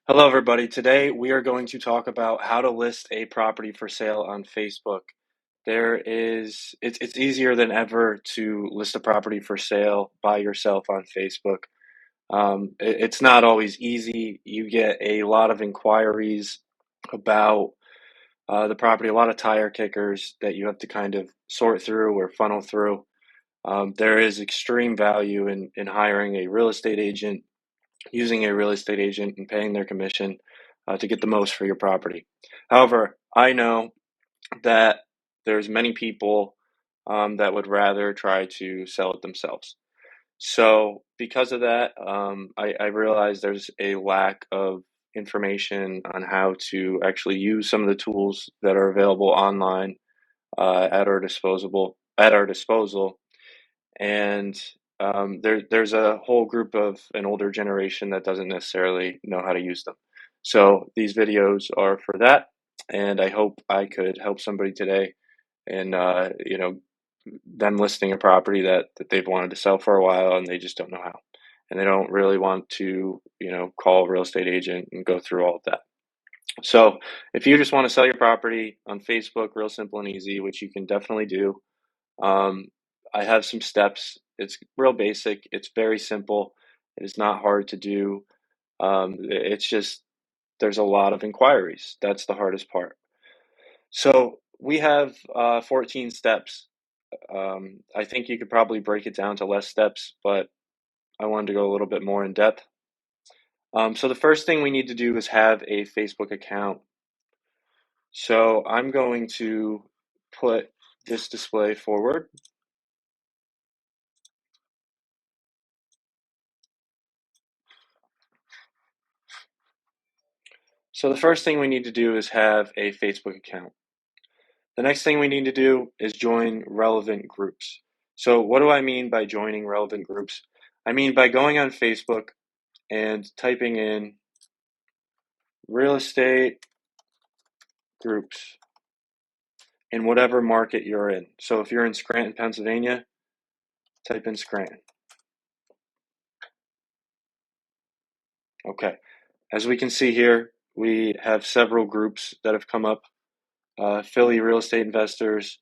Hello, everybody. Today we are going to talk about how to list a property for sale on Facebook. It's easier than ever to list a property for sale by yourself on Facebook. It's not always easy. You get a lot of inquiries about the property, a lot of tire kickers that you have to kind of sort through or funnel through. There is extreme value in hiring a real estate agent, using a real estate agent and paying their commission to get the most for your property. However, I know that there's many people that would rather try to sell it themselves. So because of that, I realize there's a lack of information on how to actually use some of the tools that are available online at our disposal, and there's a whole group of an older generation that doesn't necessarily know how to use them. So these videos are for that, and I hope I could help somebody today in them listing a property that they've wanted to sell for a while and they just don't know how, and they don't really want to call a real estate agent and go through all of that. So if you just want to sell your property on Facebook, real simple and easy, which you can definitely do. um, I have some steps. It's real basic. It's very simple. It is not hard to do. It's just there's a lot of inquiries. That's the hardest part. So we have 14 steps. I think you could probably break it down to less steps, but I wanted to go a little bit more in depth. So the first thing we need to do is have a Facebook account. So I'm going to put this display forward. So the first thing we need to do is have a Facebook account. The next thing we need to do is join relevant groups. So what do I mean by joining relevant groups? I mean by going on Facebook and typing in real estate groups in whatever market you're in. So if you're in Scranton, Pennsylvania, type in Scranton. Okay. As we can see here, we have several groups that have come up. Philly real estate investors,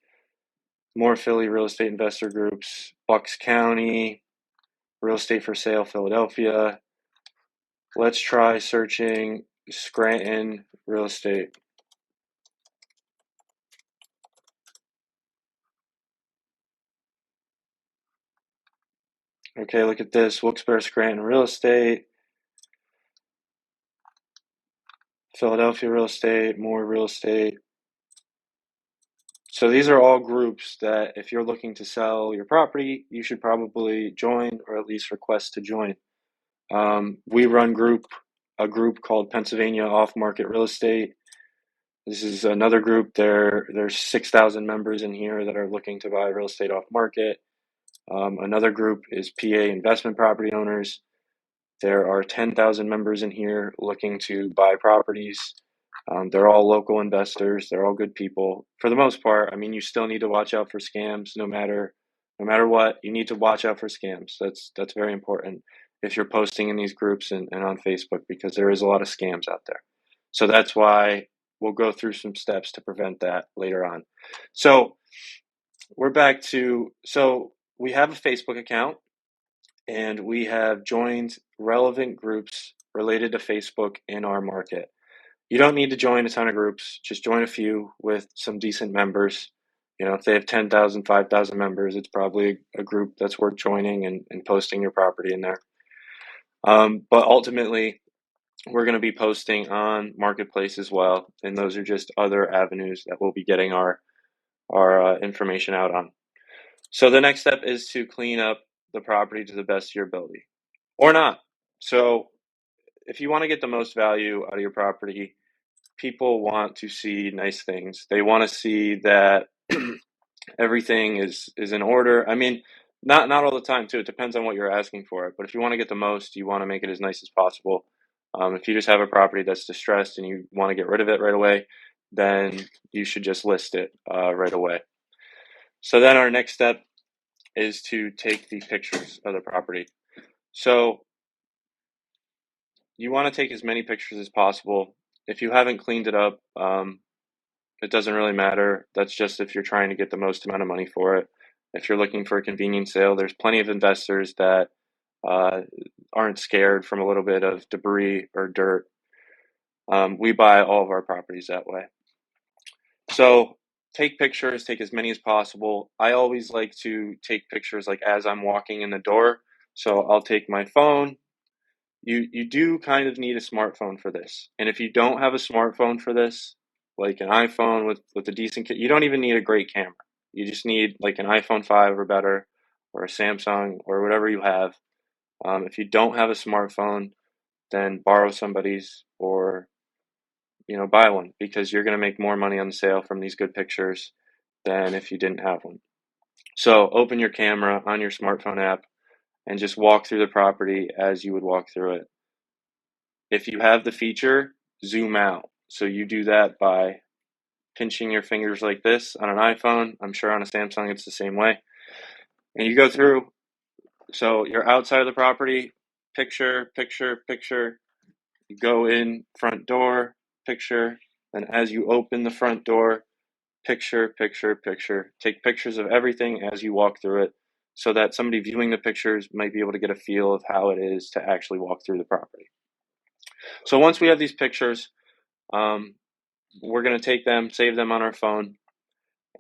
more Philly real estate investor groups, Bucks County, real estate for sale, Philadelphia. Let's try searching Scranton real estate. Okay, look at this. Wilkes-Barre Scranton real estate, Philadelphia real estate, more real estate. So these are all groups that if you're looking to sell your property, you should probably join or at least request to join. We run a group called Pennsylvania Off Market Real Estate. This is another group. There's 6,000 members in here that are looking to buy real estate off market. Another group is PA Investment Property Owners. There are 10,000 members in here looking to buy properties. They're all local investors. They're all good people for the most part. I mean, you still need to watch out for scams, no matter what. You need to watch out for scams. That's very important if you're posting in these groups and on Facebook, because there is a lot of scams out there. So that's why we'll go through some steps to prevent that later on. So we're back to so we have a Facebook account and we have joined relevant groups related to Facebook in our market. You don't need to join a ton of groups, just join a few with some decent members. If they have 10,000, 5,000 members, it's probably a group that's worth joining and posting your property in there. But ultimately, we're going to be posting on Marketplace as well, and those are just other avenues that we'll be getting our information out on. So the next step is to clean up the property to the best of your ability, or not. So if you want to get the most value out of your property, people want to see nice things. They want to see that everything is in order. I mean, not all the time too. It depends on what you're asking for it. But if you want to get the most, you want to make it as nice as possible. If you just have a property that's distressed and you want to get rid of it right away, then you should just list it right away. So then our next step is to take the pictures of the property. So you want to take as many pictures as possible. If you haven't cleaned it up, it doesn't really matter. That's just if you're trying to get the most amount of money for it. If you're looking for a convenient sale, there's plenty of investors that uh, aren't scared from a little bit of debris or dirt. We buy all of our properties that way. So take pictures, take as many as possible. I always like to take pictures like as I'm walking in the door. So I'll take my phone. You do kind of need a smartphone for this. And if you don't have a smartphone for this, like an iPhone with a decent you don't even need a great camera. You just need like an iPhone 5 or better, or a Samsung or whatever you have. If you don't have a smartphone, then borrow somebody's, or buy one, because you're going to make more money on the sale from these good pictures than if you didn't have one. So open your camera on your smartphone app and just walk through the property as you would walk through it. If you have the feature, zoom out. So you do that by pinching your fingers like this on an iPhone. I'm sure on a Samsung it's the same way. And you go through. So you're outside of the property, picture, picture, picture. You go in, front door, picture. Then as you open the front door, picture, picture, picture. Take pictures of everything as you walk through it, so that somebody viewing the pictures might be able to get a feel of how it is to actually walk through the property. So once we have these pictures, we're going to take them, save them on our phone,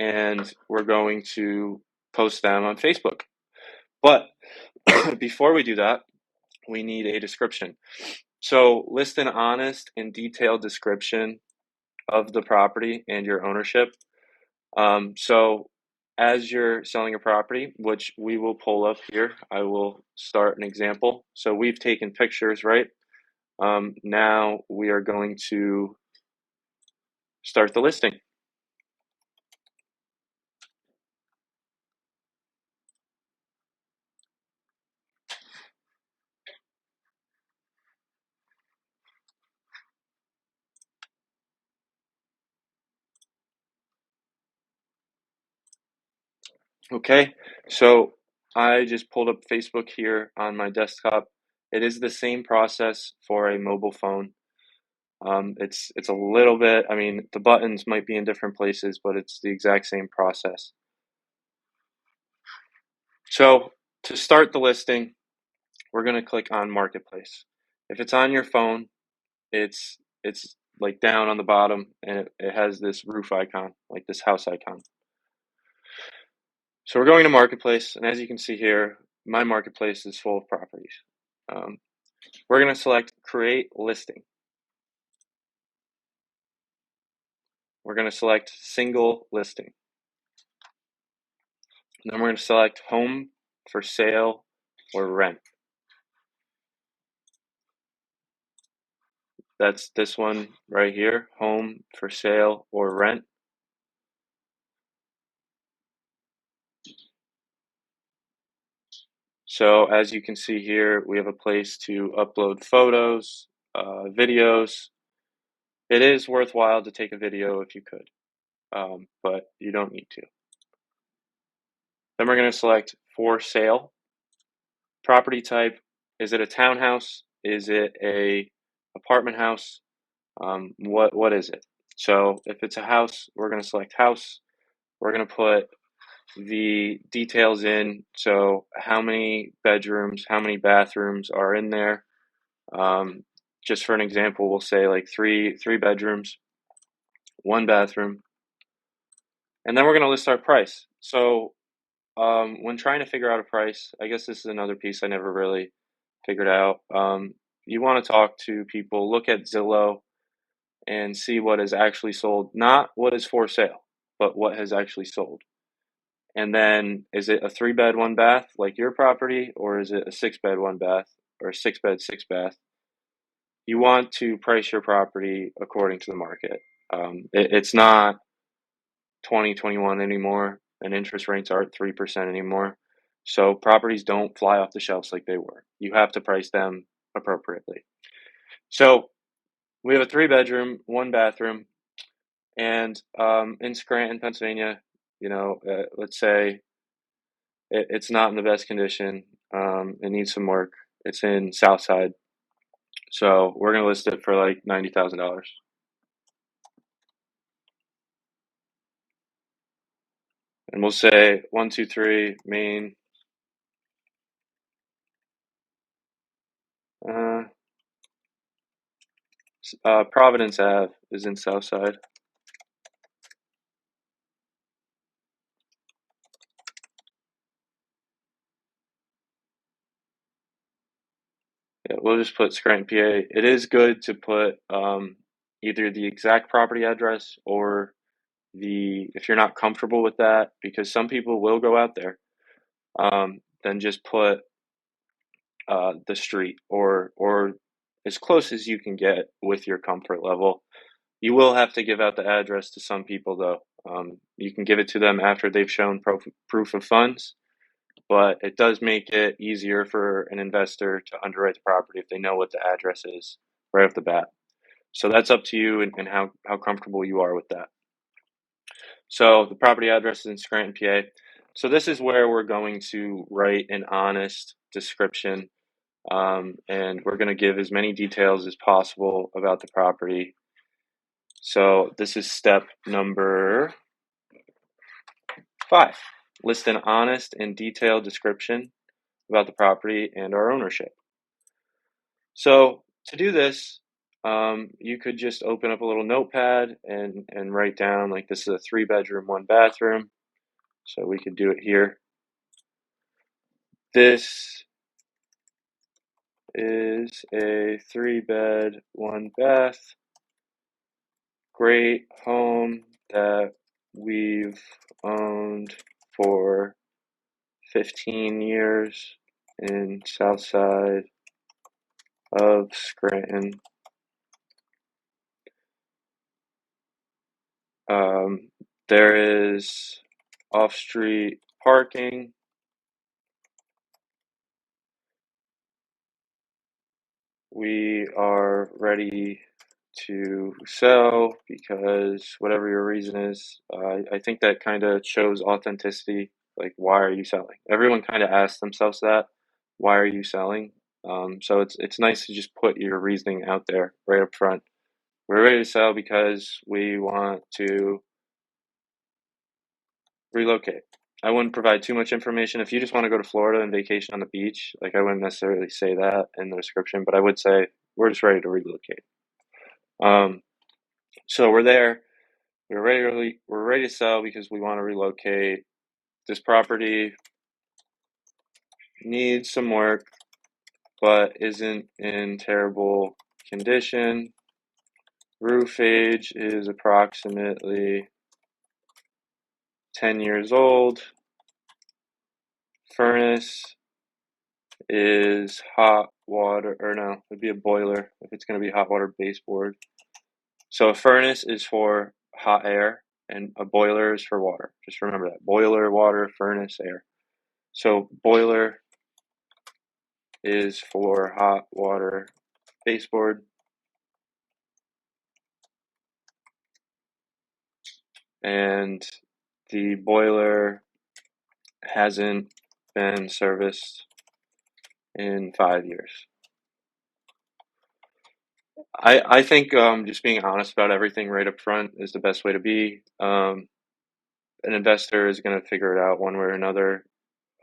and we're going to post them on Facebook. But before we do that, we need a description. So list an honest and detailed description of the property and your ownership. So as you're selling a property, which we will pull up here, I will start an example. So we've taken pictures, right? Now we are going to start the listing. Okay, so I just pulled up Facebook here on my desktop. It is the same process for a mobile phone. It's a little bit, I mean, the buttons might be in different places, but it's the exact same process. So to start the listing, we're going to click on Marketplace. If it's on your phone, it's like down on the bottom, and it has this roof icon, like this house icon. So we're going to Marketplace, and as you can see here, my Marketplace is full of properties. We're going to select Create Listing. We're going to select Single Listing. And then we're going to select Home, for Sale, or Rent. That's this one right here, Home, for Sale, or Rent. So as you can see here, we have a place to upload photos, videos. It is worthwhile to take a video if you could, but you don't need to. Then we're going to select For Sale. Property type, is it a townhouse? Is it a apartment house? What is it? So if it's a house, we're going to select House. We're going to put the details in, so how many bedrooms, how many bathrooms are in there. Just for an example, we'll say like three bedrooms, one bathroom, and then we're going to list our price. So when trying to figure out a price, I guess this is another piece I never really figured out. You want to talk to people, look at Zillow, and see what is actually sold, not what is for sale, but what has actually sold. And then, is it a 3-bed, 1-bath like your property, or is it a 6-bed, 1-bath, or a 6-bed, 6-bath? You want to price your property according to the market. It's not 2021 anymore, and interest rates aren't 3% anymore. So properties don't fly off the shelves like they were. You have to price them appropriately. So we have a 3-bedroom, 1-bathroom, and in Scranton, Pennsylvania, let's say it's not in the best condition. It needs some work. It's in Southside. So we're gonna list it for like $90,000. And we'll say 123 Main, uh, Providence Ave is in Southside. Yeah, we'll just put Scranton, PA. It is good to put either the exact property address or if you're not comfortable with that, because some people will go out there, then just put the street or as close as you can get with your comfort level. You will have to give out the address to some people though. You can give it to them after they've shown proof of funds, but it does make it easier for an investor to underwrite the property if they know what the address is right off the bat. So that's up to you and how comfortable you are with that. So the property address is in Scranton, PA. So this is where we're going to write an honest description, and we're going to give as many details as possible about the property. So this is step number 5. List an honest and detailed description about the property and our ownership. So to do this, you could just open up a little notepad and write down, like, this is a 3-bedroom, 1-bathroom. So we could do it here. This is a 3-bed, 1-bath, great home that we've owned for 15 years in Southside of Scranton. There is off-street parking. We are ready to sell because whatever your reason is, I think that kind of shows authenticity. Like, why are you selling? Everyone kind of asks themselves that. Why are you selling? So it's nice to just put your reasoning out there right up front. We're ready to sell because we want to relocate. I wouldn't provide too much information. If you just want to go to Florida and vacation on the beach, like, I wouldn't necessarily say that in the description, but I would say we're just ready to relocate. So we're there. We're ready to sell because we want to relocate. This property needs some work, but isn't in terrible condition. Roof age is approximately 10 years old. Furnace is hot water, or no, it'd be a boiler if it's going to be hot water baseboard. So a furnace is for hot air and a boiler is for water. Just remember that. Boiler, water, furnace, air. So boiler is for hot water baseboard. And the boiler hasn't been serviced in 5 years. I think just being honest about everything right up front is the best way to be. An investor is going to figure it out one way or another.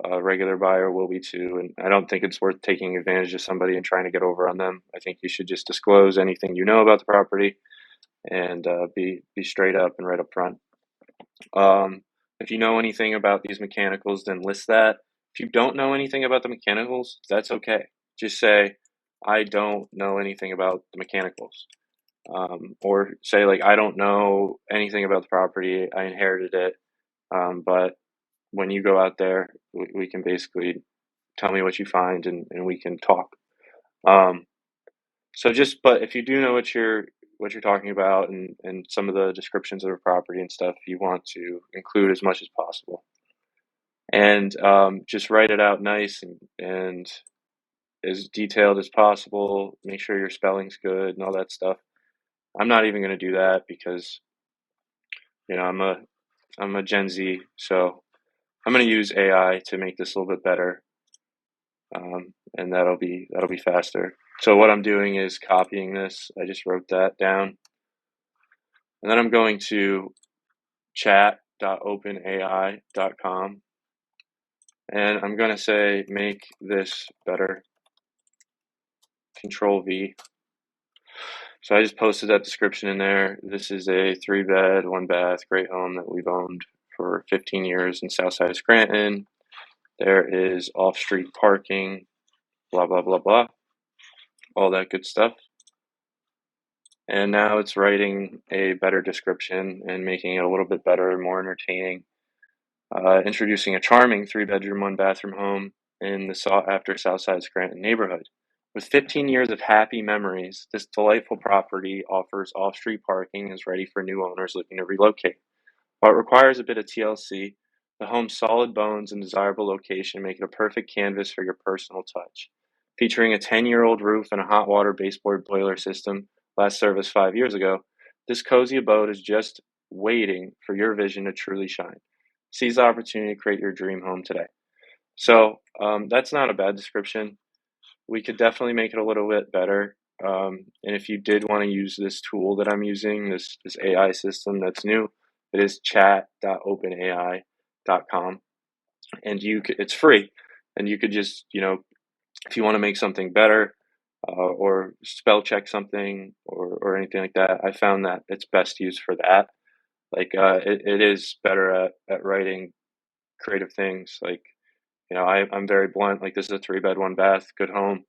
A regular buyer will be too, and I don't think it's worth taking advantage of somebody and trying to get over on them. I think you should just disclose anything you know about the property and be straight up and right up front. If you know anything about these mechanicals, then list that. If you don't know anything about the mechanicals, that's okay. Just say, I don't know anything about the mechanicals. Or say, like, I don't know anything about the property. I inherited it. But when you go out there, we can basically tell me what you find and we can talk. Um, but if you do know what you're talking about and some of the descriptions of the property and stuff, you want to include as much as possible. And just write it out nice and as detailed as possible. Make sure your spelling's good and all that stuff. I'm not even going to do that because I'm a Gen Z, so I'm going to use AI to make this a little bit better, and that'll be faster. So what I'm doing is copying this. I just wrote that down. And then I'm going to chat.openai.com. And I'm going to say, make this better. Control V. So I just posted that description in there. This is a 3-bed, 1-bath, great home that we've owned for 15 years in Southside of Scranton. There is off-street parking, blah, blah, blah, blah. All that good stuff. And now it's writing a better description and making it a little bit better and more entertaining. Introducing a charming 3-bedroom, 1-bathroom home in the sought-after Southside Scranton neighborhood. With 15 years of happy memories, this delightful property offers off-street parking and is ready for new owners looking to relocate. While it requires a bit of TLC, the home's solid bones and desirable location make it a perfect canvas for your personal touch. Featuring a 10-year-old roof and a hot water baseboard boiler system, last serviced 5 years ago, this cozy abode is just waiting for your vision to truly shine. Seize the opportunity to create your dream home today. So that's not a bad description. We could definitely make it a little bit better. And if you did want to use this tool that I'm using, this AI system that's new, it is chat.openai.com, and it's free, and you could just, if you want to make something better, or spell check something or anything like that, I found that it's best used for that. Like it is better at writing creative things. Like, I'm very blunt. Like, this is a 3-bed, 1-bath, good home.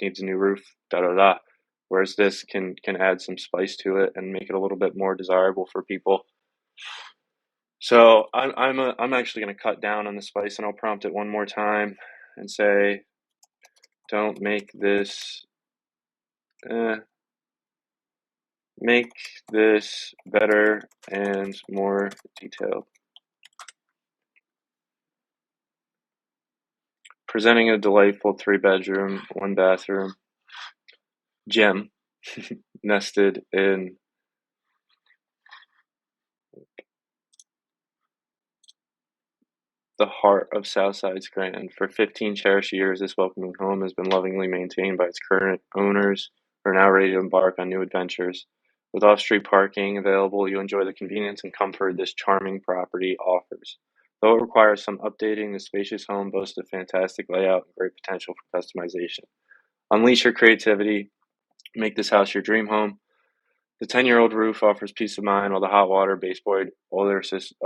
Needs a new roof. Da da da. Whereas this can add some spice to it and make it a little bit more desirable for people. So I'm actually going to cut down on the spice, and I'll prompt it one more time and say, don't make this. Make this better and more detailed. Presenting a delightful 3-bedroom, 1-bathroom gem nested in the heart of Southside Scranton. For 15 cherished years, this welcoming home has been lovingly maintained by its current owners, who are now ready to embark on new adventures. With off-street parking available, you enjoy the convenience and comfort this charming property offers. Though it requires some updating, the spacious home boasts a fantastic layout and great potential for customization. Unleash your creativity, make this house your dream home. The 10-year-old roof offers peace of mind, while the hot water, baseboard, boiler system,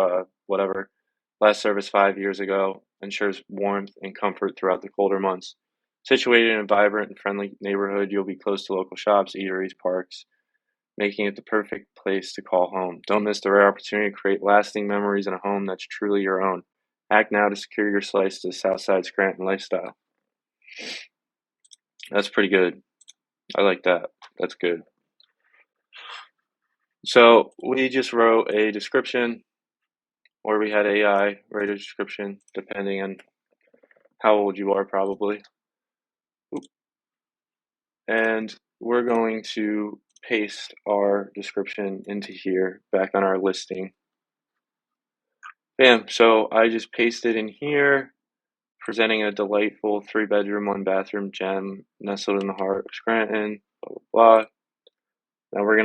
last service 5 years ago, ensures warmth and comfort throughout the colder months. Situated in a vibrant and friendly neighborhood, you'll be close to local shops, eateries, parks, making it the perfect place to call home. Don't miss the rare opportunity to create lasting memories in a home that's truly your own. Act now to secure your slice to the Southside Scranton lifestyle. That's pretty good. I like that. That's good. So we just wrote a description, or we had AI write a description, depending on how old you are, probably. And we're going to paste our description into here, back on our listing. Bam, so I just pasted in here, presenting a delightful 3-bedroom, 1-bathroom gem nestled in the heart of Scranton, blah, blah, blah. Now we're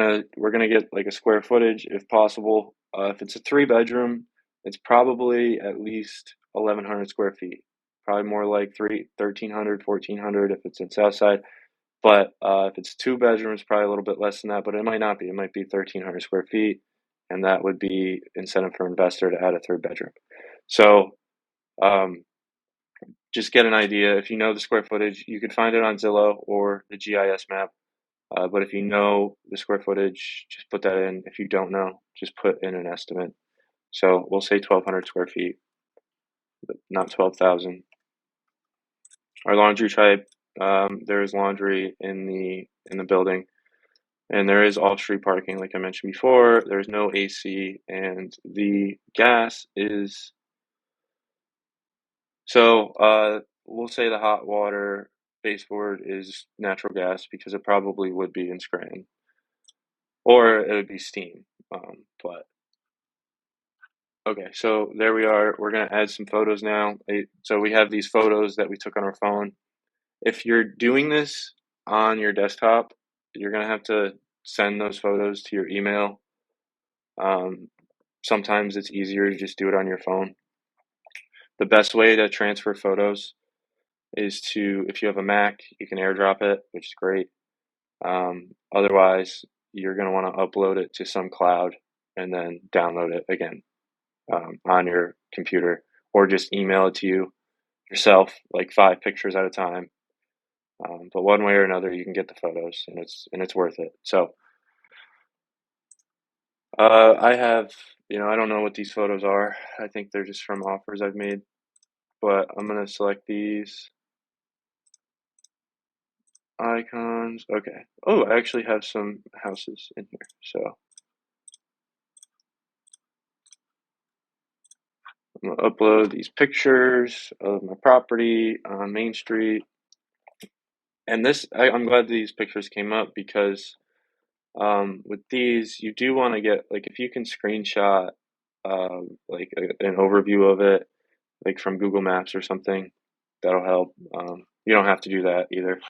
gonna get like a square footage if possible. If it's a 3-bedroom, it's probably at least 1,100 square feet. Probably more like 1,300, 1,400 if it's in Southside. But if it's 2 bedrooms, probably a little bit less than that. But it might not be. It might be 1,300 square feet, and that would be incentive for investor to add a 3rd bedroom. So just get an idea. If you know the square footage, you could find it on Zillow or the GIS map. But if you know the square footage, just put that in. If you don't know, just put in an estimate. So we'll say 1,200 square feet, but not 12,000. Our laundry type, there is laundry in the building, and there is off-street parking, like I mentioned before. There's no AC, and the gas is. So we'll say the hot water baseboard is natural gas, because it probably would be in Scranton. Or it would be steam. But okay, so there we are. We're gonna add some photos now. So we have these photos that we took on our phone. If you're doing this on your desktop, you're going to have to send those photos to your email. Sometimes it's easier to just do it on your phone. The best way to transfer photos is to, if you have a Mac, you can AirDrop it, which is great. Otherwise, you're going to want to upload it to some cloud and then download it again on your computer, or just email it to you yourself, like 5 pictures at a time. But one way or another, you can get the photos, and it's worth it. So I have, I don't know what these photos are. I think they're just from offers I've made, but I'm gonna select these icons. Okay. Oh, I actually have some houses in here. So I'm gonna upload these pictures of my property on Main Street. And I'm glad these pictures came up because with these, you do want to get, like, if you can screenshot like an overview of it, like from Google Maps or something, that'll help. You don't have to do that either,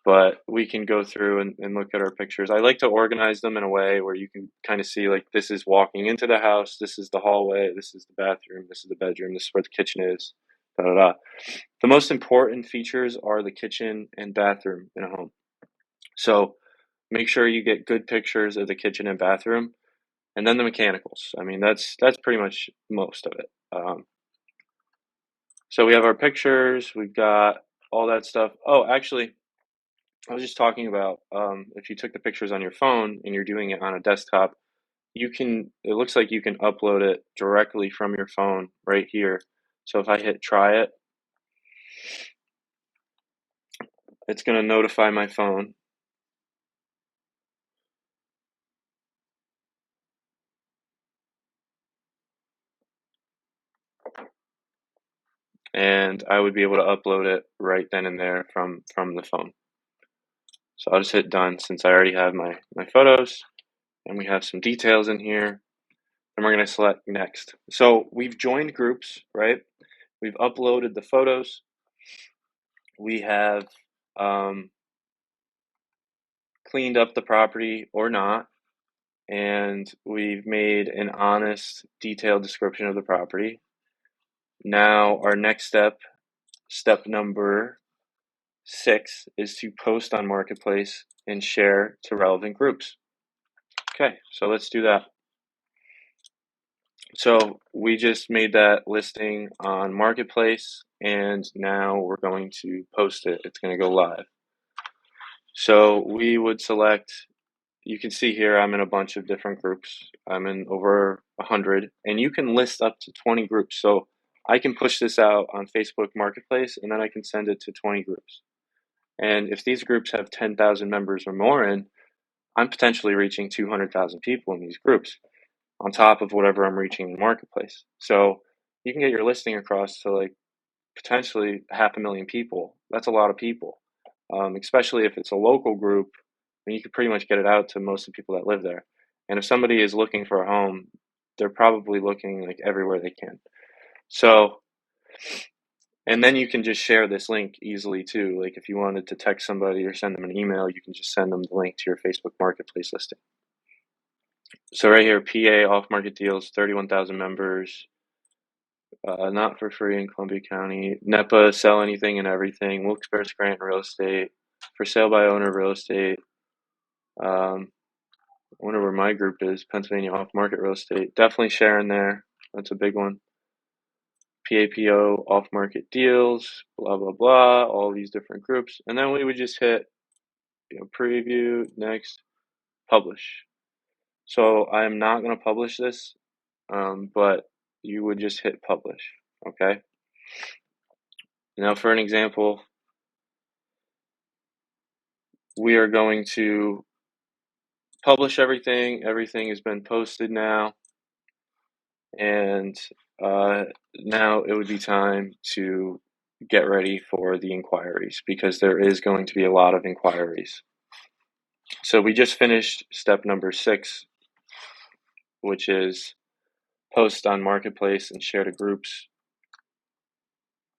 but we can go through and look at our pictures. I like to organize them in a way where you can kind of see, like, this is walking into the house, this is the hallway, this is the bathroom, this is the bedroom, this is where the kitchen is, da da da. The most important features are the kitchen and bathroom in a home. So make sure you get good pictures of the kitchen and bathroom, and then the mechanicals. I mean, that's pretty much most of it. So we have our pictures, we've got all that stuff. Oh, actually, I was just talking about if you took the pictures on your phone and you're doing it on a desktop, it looks like you can upload it directly from your phone right here. So if I hit try it, it's going to notify my phone. And I would be able to upload it right then and there from the phone. So I'll just hit done since I already have my photos, and we have some details in here. And we're going to select next. So we've joined groups, right? We've uploaded the photos. We have cleaned up the property or not, and we've made an honest, detailed description of the property. Now our next step number 6, is to post on Marketplace and share to relevant groups. Okay, so let's do that. So we just made that listing on Marketplace, and now we're going to post it. It's going to go live. So we would select, you can see here I'm in a bunch of different groups. I'm in over 100, and you can list up to 20 groups. So I can push this out on Facebook Marketplace, and then I can send it to 20 groups. And if these groups have 10,000 members or more in, I'm potentially reaching 200,000 people in these groups on top of whatever I'm reaching in Marketplace. So you can get your listing across to, like, potentially 500,000 people. That's a lot of people, especially if it's a local group. And you could pretty much get it out to most of the people that live there. And if somebody is looking for a home, they're probably looking, like, everywhere they can. So, and then you can just share this link easily too. Like, if you wanted to text somebody or send them an email, you can just send them the link to your Facebook Marketplace listing. So right here, PA off-market deals, 31,000 members, not for free in Columbia County. NEPA, sell anything and everything. Wilkes-Barre, Scranton real estate, for sale by owner real estate. I wonder where my group is. Pennsylvania off-market real estate. Definitely sharing there. That's a big one. PAPO off-market deals, blah, blah, blah, all these different groups. And then we would just hit, preview, next, publish. So I'm not going to publish this, but you would just hit publish, okay? Now for an example, we are going to publish everything. Everything has been posted now. And now it would be time to get ready for the inquiries, because there is going to be a lot of inquiries. So we just finished step number 6, which is post on Marketplace and share to groups.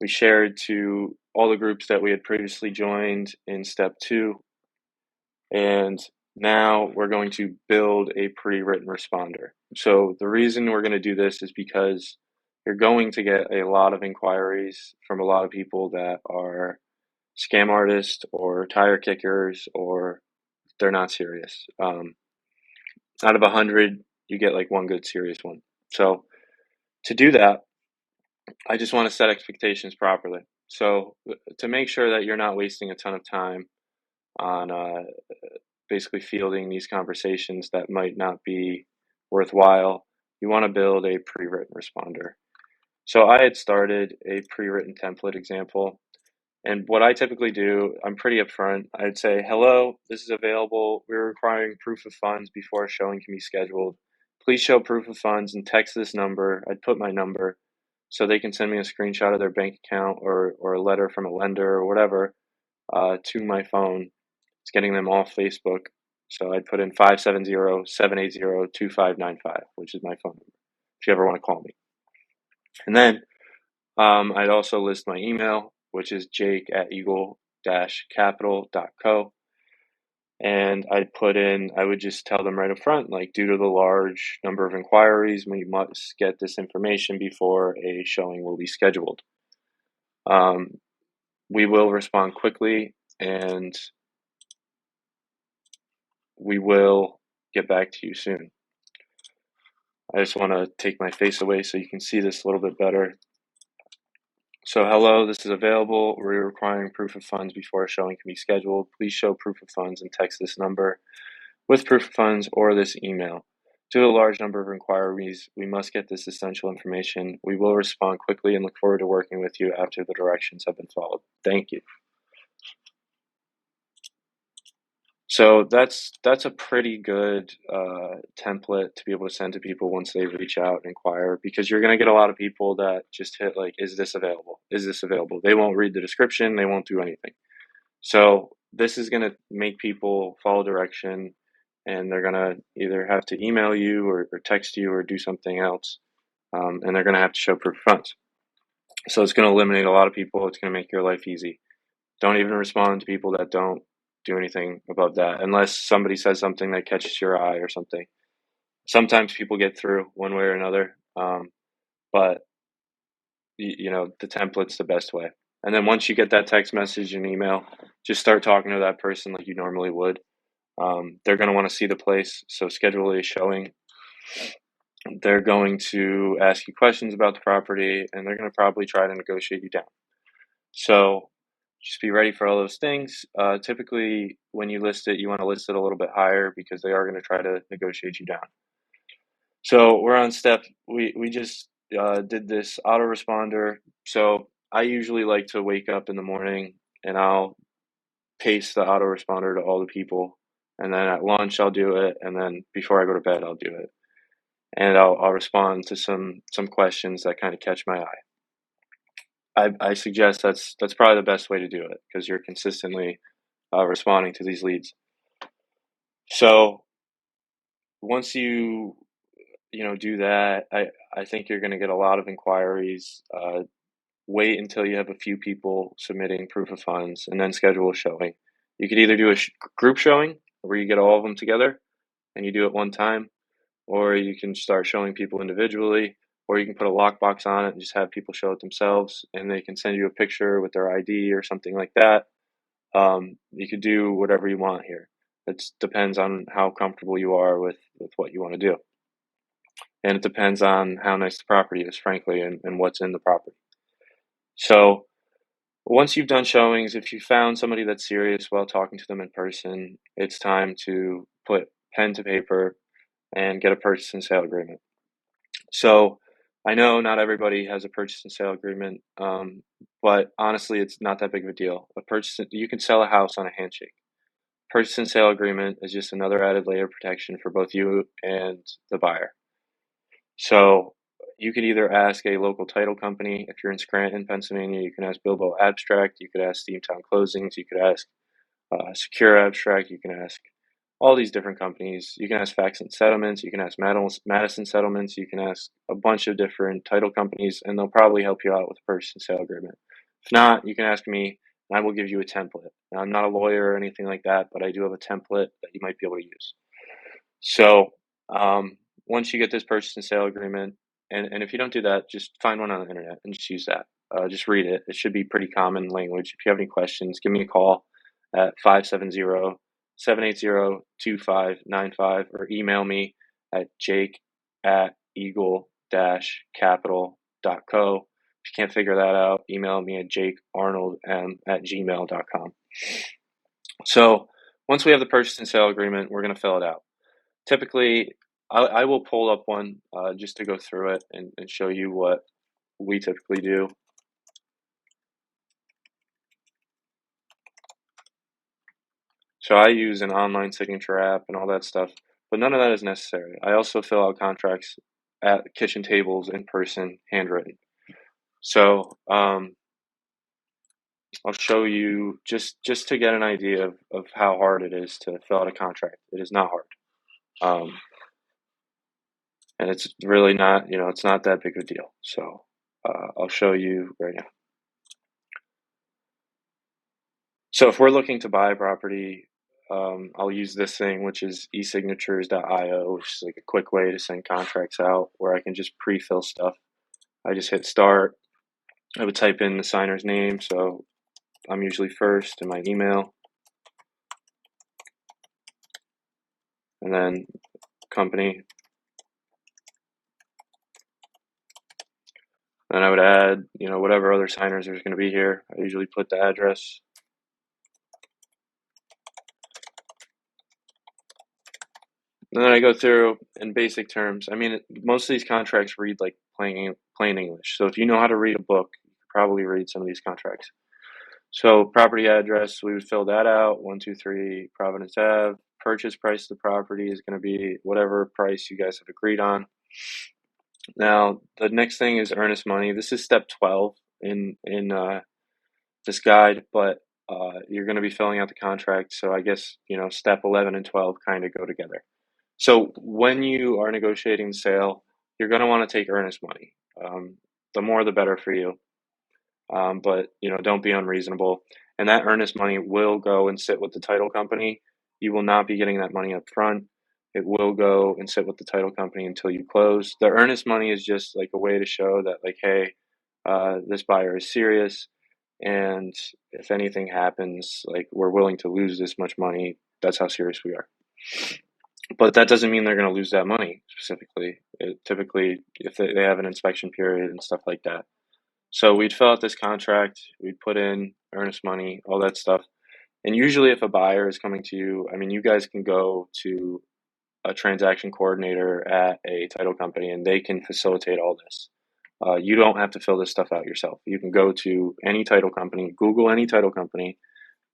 We shared to all the groups that we had previously joined in step 2, and now we're going to build a pre-written responder. So the reason we're going to do this is because you're going to get a lot of inquiries from a lot of people that are scam artists or tire kickers, or they're not serious. Out of 100, you get like one good serious one. So to do that, I just want to set expectations properly. So to make sure that you're not wasting a ton of time on basically fielding these conversations that might not be worthwhile, you want to build a pre-written responder. So I had started a pre-written template example. And what I typically do, I'm pretty upfront. I'd say, hello, this is available. We're requiring proof of funds before a showing can be scheduled. Please show proof of funds and text this number. I'd put my number so they can send me a screenshot of their bank account or a letter from a lender or whatever to my phone. It's getting them off Facebook. So I'd put in 570-780-2595, which is my phone number, if you ever want to call me. And then I'd also list my email, which is jake@eagle-capital.co. And I would just tell them right up front, like, due to the large number of inquiries, we must get this information before a showing will be scheduled. We will respond quickly, and we will get back to you soon. I just want to take my face away so you can see this a little bit better. So hello, this is available. We're requiring proof of funds before a showing can be scheduled. Please show proof of funds and text this number with proof of funds or this email. Due to a large number of inquiries, we must get this essential information. We will respond quickly and look forward to working with you after the directions have been followed. Thank you. So that's a pretty good template to be able to send to people once they reach out and inquire, because you're going to get a lot of people that just hit like, is this available? Is this available? They won't read the description. They won't do anything. So this is going to make people follow direction, and they're going to either have to email you or text you or do something else, and they're going to have to show proof of funds. So it's going to eliminate a lot of people. It's going to make your life easy. Don't even respond to people that don't do anything above that, unless somebody says something that catches your eye or something. Sometimes people get through one way or another, but the template's the best way. And then once you get that text message and email, just start talking to that person like you normally would. They're going to want to see the place, so schedule a showing. They're going to ask you questions about the property, and they're going to probably try to negotiate you down. So just be ready for all those things. Typically, when you list it, you want to list it a little bit higher because they are going to try to negotiate you down. So we're on step. We just did this autoresponder. So I usually like to wake up in the morning and I'll paste the autoresponder to all the people, and then at lunch I'll do it, and then before I go to bed I'll do it, and I'll respond to some questions that kind of catch my eye. I suggest that's probably the best way to do it, because you're consistently responding to these leads. So once you do that, I think you're going to get a lot of inquiries. Wait until you have a few people submitting proof of funds, and then schedule a showing. You could either do a group showing where you get all of them together and you do it one time, or you can start showing people individually, or you can put a lockbox on it and just have people show it themselves, and they can send you a picture with their ID or something like that. You could do whatever you want here. It depends on how comfortable you are with what you want to do. And it depends on how nice the property is, frankly, and what's in the property. So once you've done showings, if you found somebody that's serious while talking to them in person, it's time to put pen to paper and get a purchase and sale agreement. So I know not everybody has a purchase and sale agreement, but honestly, it's not that big of a deal. You can sell a house on a handshake. Purchase and sale agreement is just another added layer of protection for both you and the buyer. So you could either ask a local title company. If you're in Scranton, Pennsylvania, you can ask Bilbo Abstract. You could ask Steamtown Closings. You could ask Secure Abstract. You can ask all these different companies. You can ask Facts and Settlements. You can ask Madison Settlements. You can ask a bunch of different title companies, and they'll probably help you out with a purchase and sale agreement. If not, you can ask me and I will give you a template. Now, I'm not a lawyer or anything like that, but I do have a template that you might be able to use. So, um, once you get this purchase and sale agreement, and if you don't do that, just find one on the internet and just use that. Just read it. It should be pretty common language. If you have any questions, give me a call at 570-780-2595 or email me at jake@eagle-capital.co. If you can't figure that out, email me at jakearnoldm@gmail.com. So once we have the purchase and sale agreement, we're going to fill it out. Typically, I will pull up one just to go through it and show you what we typically do. So I use an online signature app and all that stuff, but none of that is necessary. I also fill out contracts at kitchen tables in person, handwritten. So I'll show you just to get an idea of how hard it is to fill out a contract. It is not hard. And it's really not, it's not that big of a deal. So I'll show you right now. So if we're looking to buy a property, I'll use this thing, which is esignatures.io, which is like a quick way to send contracts out where I can just pre-fill stuff. I just hit start. I would type in the signer's name, so I'm usually first in my email, and then company. Then I would add, whatever other signers there's going to be here. I usually put the address. And then I go through in basic terms. I mean, most of these contracts read like plain English. So if you know how to read a book, you could probably read some of these contracts. So property address, we would fill that out. 123 Providence Ave. Purchase price of the property is going to be whatever price you guys have agreed on. Now, the next thing is earnest money. This is step 12 in this guide, but you're going to be filling out the contract. So I guess, step 11 and 12 kind of go together. So when you are negotiating the sale, you're going to want to take earnest money. The more, the better for you. But don't be unreasonable. And that earnest money will go and sit with the title company. You will not be getting that money up front. It will go and sit with the title company until you close. The earnest money is just like a way to show that, like, hey, this buyer is serious, and if anything happens, like, we're willing to lose this much money. That's how serious we are. But that doesn't mean they're going to lose that money specifically. Typically, if they have an inspection period and stuff like that. So we'd fill out this contract, we'd put in earnest money, all that stuff. And usually if a buyer is coming to you, I mean, you guys can go to a transaction coordinator at a title company and they can facilitate all this. You don't have to fill this stuff out yourself. You can go to any title company, Google any title company,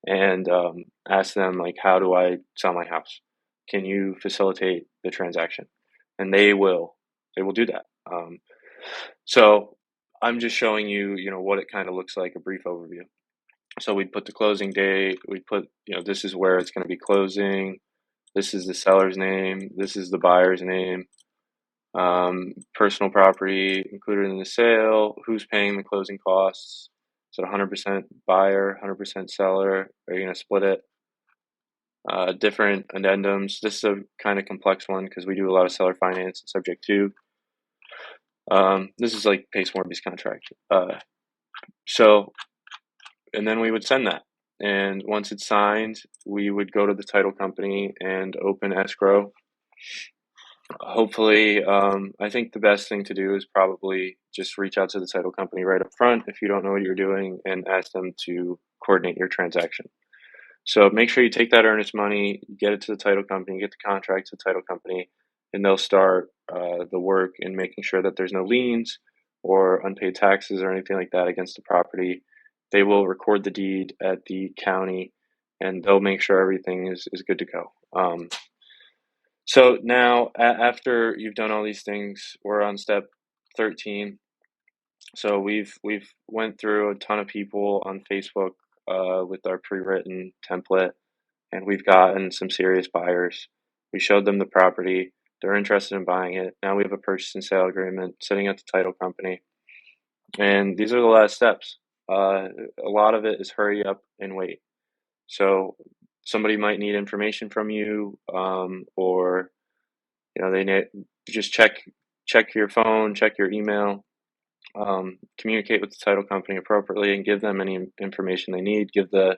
and ask them, like, how do I sell my house? Can you facilitate the transaction? And they will do that. So I'm just showing you, what it kind of looks like, a brief overview. So we'd put the closing date, we'd put, this is where it's going to be closing. This is the seller's name. This is the buyer's name. Personal property included in the sale. Who's paying the closing costs? Is it 100% buyer, 100% seller? Are you going to split it? Different addendums. This is a kind of complex one because we do a lot of seller finance and subject to. This is like Pace Morby's contract. And then we would send that. And once it's signed, we would go to the title company and open escrow. Hopefully, I think the best thing to do is probably just reach out to the title company right up front if you don't know what you're doing and ask them to coordinate your transaction. So make sure you take that earnest money, get it to the title company, get the contract to the title company, and they'll start the work in making sure that there's no liens or unpaid taxes or anything like that against the property. They will record the deed at the county, and they'll make sure everything is good to go. So now, after you've done all these things, we're on step 13. So we've went through a ton of people on Facebook with our pre-written template, and we've gotten some serious buyers. We showed them the property. They're interested in buying it. Now we have a purchase and sale agreement sitting at the title company. And these are the last steps. a lot of it is hurry up and wait. So somebody might need information from you, or they need just check your phone, check your email, communicate with the title company appropriately, and give them any information they need. Give the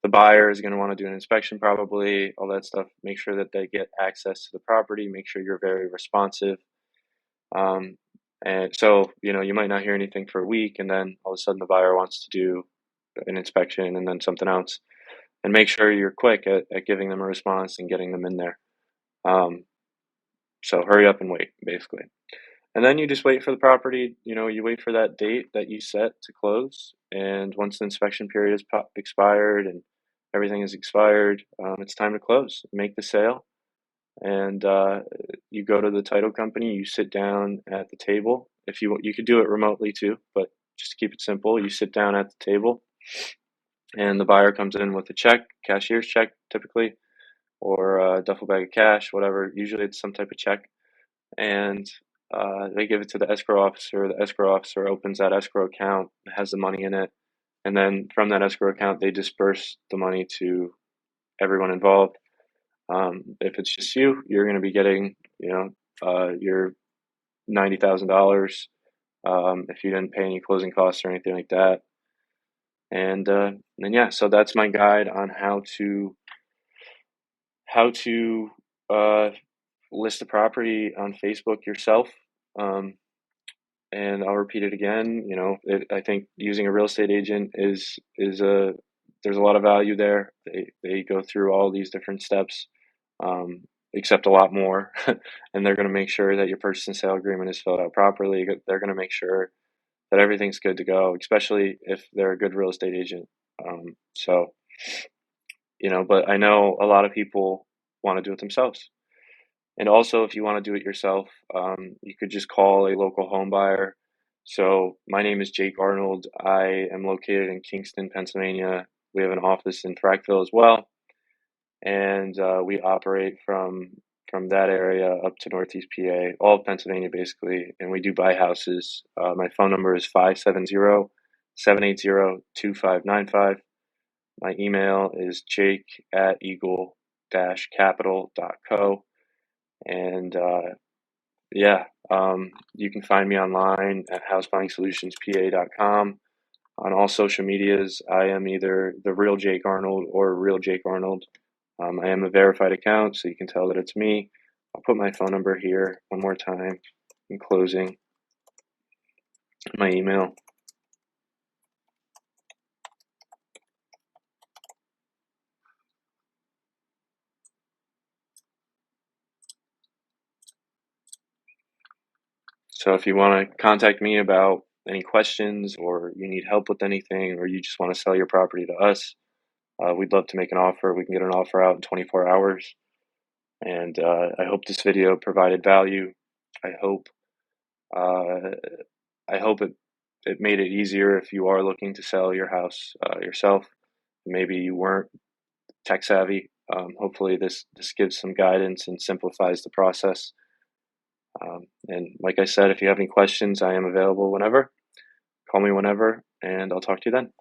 buyer is going to want to do an inspection, probably all that stuff. Make sure that they get access to the property. Make sure you're very responsive. Um, and so, you might not hear anything for a week, and then all of a sudden the buyer wants to do an inspection and then something else. And make sure you're quick at giving them a response and getting them in there. So hurry up and wait, basically. And then you just wait for the property, you wait for that date that you set to close. And once the inspection period is expired and everything is expired, it's time to close, make the sale. And you go to the title company, you sit down at the table. If you could do it remotely too, but just to keep it simple, you sit down at the table and the buyer comes in with a check, cashier's check typically, or a duffel bag of cash, whatever. Usually it's some type of check. And they give it to the escrow officer. The escrow officer opens that escrow account, has the money in it, and then from that escrow account, they disperse the money to everyone involved. If it's just you, you're going to be getting, your $90,000 if you didn't pay any closing costs or anything like that. And yeah, so that's my guide on how to list a property on Facebook yourself. And I'll repeat it again. I think using a real estate agent is there's a lot of value there. They go through all these different steps, except a lot more, and they're going to make sure that your purchase and sale agreement is filled out properly. They're going to make sure that everything's good to go, especially if they're a good real estate agent. So, but I know a lot of people want to do it themselves. And also, if you want to do it yourself, you could just call a local home buyer. So my name is Jake Arnold. I am located in Kingston, Pennsylvania. We have an office in Frackville as well, and we operate from that area up to Northeast PA, all of Pennsylvania basically, and we do buy houses. My phone number is 570-780-2595. My email is jake@eagle-capital.co. And yeah, you can find me online at housebuyingsolutionspa.com. On all social medias, I am either the real Jake Arnold or real Jake Arnold. I am a verified account, so you can tell that it's me. I'll put my phone number here one more time in closing. My email. So if you want to contact me about any questions, or you need help with anything, or you just want to sell your property to us, we'd love to make an offer. We can get an offer out in 24 hours. And I hope this video provided value. I hope uh, it made it easier if you are looking to sell your house yourself. Maybe you weren't tech savvy. Hopefully this gives some guidance and simplifies the process. And like I said, if you have any questions, I am available whenever. Call me whenever, and I'll talk to you then.